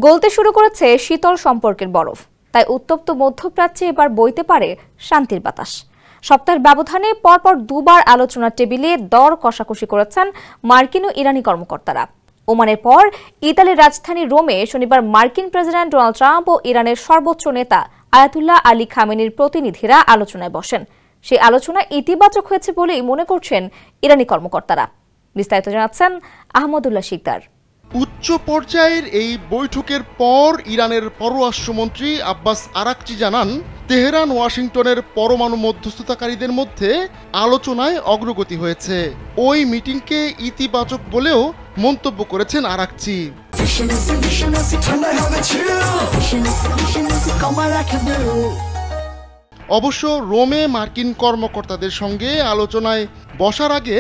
গলতে শুরু করেছে শীতল সম্পর্কের বরফ, তাই উত্তপ্ত মধ্যপ্রাচ্যে এবার বইতে পারে শান্তির বাতাস। সপ্তাহের ব্যবধানে পরপর দুবার আলোচনার টেবিলে দর কষাকষি করেছেন মার্কিন ও ইরানি কর্মকর্তারা। ওমানের পর ইতালির রাজধানী রোমে শনিবার মার্কিন প্রেসিডেন্ট ডোনাল্ড ট্রাম্প ও ইরানের সর্বোচ্চ নেতা আয়াতুল্লাহ আলী খামেনির প্রতিনিধিরা আলোচনায় বসেন। সেই আলোচনা ইতিবাচক হয়েছে বলেই মনে করছেন ইরানি কর্মকর্তারা। বিস্তারিত জানাচ্ছেন আহমদুল্লাহ শিকদার। উচ্চ পর্যায়ের এই বৈঠকের পর ইরানের পররাষ্ট্রমন্ত্রী আব্বাস আরাকচি জানান, তেহরান ওয়াশিংটনের পরমাণু মধ্যস্থতাকারীদের মধ্যে আলোচনায় অগ্রগতি হয়েছে। ওই মিটিংকে ইতিবাচক বলেও মন্তব্য করেছেন আরাকচি। অবশ্য রোমে মার্কিন কর্মকর্তাদের সঙ্গে আলোচনায় বসার আগে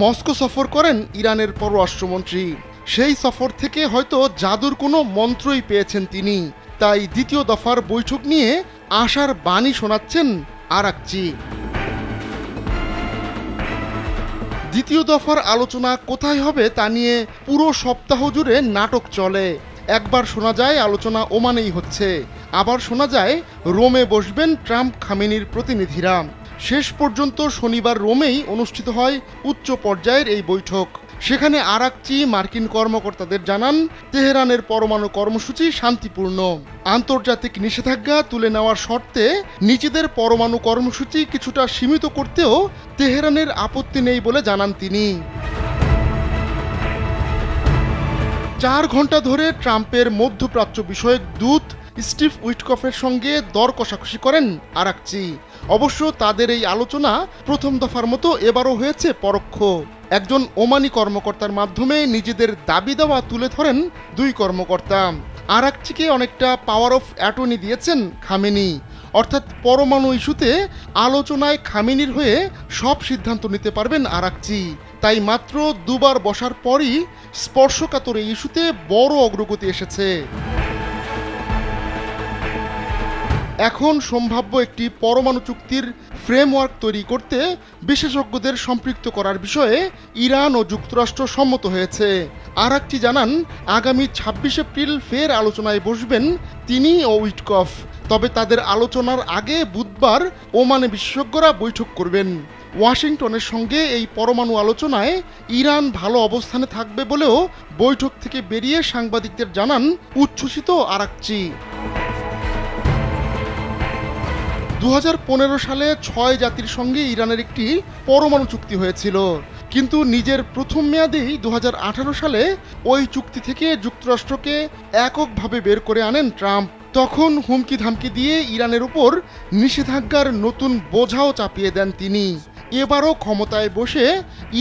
মস্কো সফর করেন ইরানের পররাষ্ট্রমন্ত্রী। সেই সফর থেকে হয়তো জাদুর কোনো মন্ত্রই পেয়েছেন তিনি, তাই দ্বিতীয় দফার বৈঠক নিয়ে আশার বাণী শোনাচ্ছেন আরাকচি। দ্বিতীয় দফার আলোচনা কোথায় হবে তা নিয়ে পুরো সপ্তাহ জুড়ে নাটক চলে। একবার শোনা যায় আলোচনা ওমানেই হচ্ছে, আবার শোনা যায় রোমে বসবেন ট্রাম্প খামেনির প্রতিনিধিরা। শেষ পর্যন্ত শনিবার রোমেই অনুষ্ঠিত হয় উচ্চ পর্যায়ের এই বৈঠক। সেখানে আরাকচি মার্কিন কর্মকর্তাদের জানান, তেহরানের পরমাণু কর্মসূচি শান্তিপূর্ণ। আন্তর্জাতিক নিষেধাজ্ঞা তুলে নেওয়ার শর্তে নিজেদের পরমাণু কর্মসূচি কিছুটা সীমিত করতেও তেহরানের আপত্তি নেই বলে জানান তিনি। 4 ঘন্টা ধরে ট্রাম্পের মধ্যপ্রাচ্য বিষয়ক দূত স্টিভ উইটকফের সঙ্গে দর কষাকষি করেন আরাকচি। অবশ্য তাদের এই আলোচনা প্রথম দফার মতো এবারও হয়েছে পরোক্ষ। একজন ওমানি কর্মকর্তার মাধ্যমে নিজেদের দাবি দাওয়া তুলে ধরেন দুই কর্মকর্তা। আরাকচিকে অনেকটা পাওয়ার অফ অ্যাটর্নি দিয়েছেন খামেনি, অর্থাৎ পরমাণু ইস্যুতে আলোচনায় খামেনির হয়ে সব সিদ্ধান্ত নিতে পারবেন আরাকচি। তাই মাত্র দুবার বসার পরই স্পর্শকাতর এই ইস্যুতে বড় অগ্রগতি এসেছে। এখন সম্ভাব্য একটি পরমাণু চুক্তির ফ্রেমওয়ার্ক তৈরি করতে বিশেষজ্ঞদের সম্পৃক্ত করার বিষয়ে ইরান ও যুক্তরাষ্ট্র সম্মত হয়েছে। আরাকচি জানান, আগামী 26 এপ্রিল ফের আলোচনায় বসবেন তিনি ও উইটকফ। তবে তাদের আলোচনার আগে বুধবার ওমানে বিশেষজ্ঞরা বৈঠক করবেন। ওয়াশিংটনের সঙ্গে এই পরমাণু আলোচনায় ইরান ভালো অবস্থানে থাকবে বলেও বৈঠক থেকে বেরিয়ে সাংবাদিকদের জানান উচ্ছ্বসিত আরাকচি। 2015 সালে 6 জাতির সঙ্গে ইরানের একটি পরমাণু চুক্তি হয়েছিল, কিন্তু নিজের প্রথম মেয়াদেই 2018 সালে ওই চুক্তি থেকে যুক্তরাষ্ট্রকে এককভাবে বের করে আনেন ট্রাম্প। তখন হুমকি ধামকি দিয়ে ইরানের উপর নিষেধাজ্ঞার নতুন বোঝাও চাপিয়ে দেন তিনি। এবারও ক্ষমতায় বসে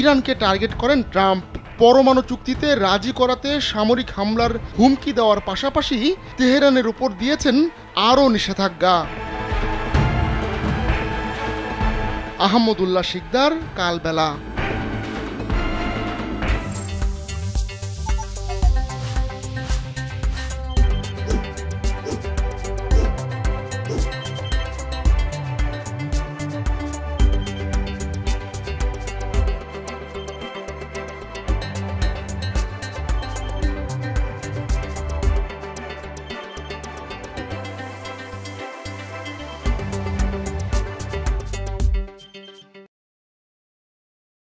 ইরানকে টার্গেট করেন ট্রাম্প। পরমাণু চুক্তিতে রাজি করাতে সামরিক হামলার হুমকি দেওয়ার পাশাপাশি তেহরানের উপর দিয়েছেন আরও নিষেধাজ্ঞা। আহমদুল্লাহ শিকদার, কালবেলা।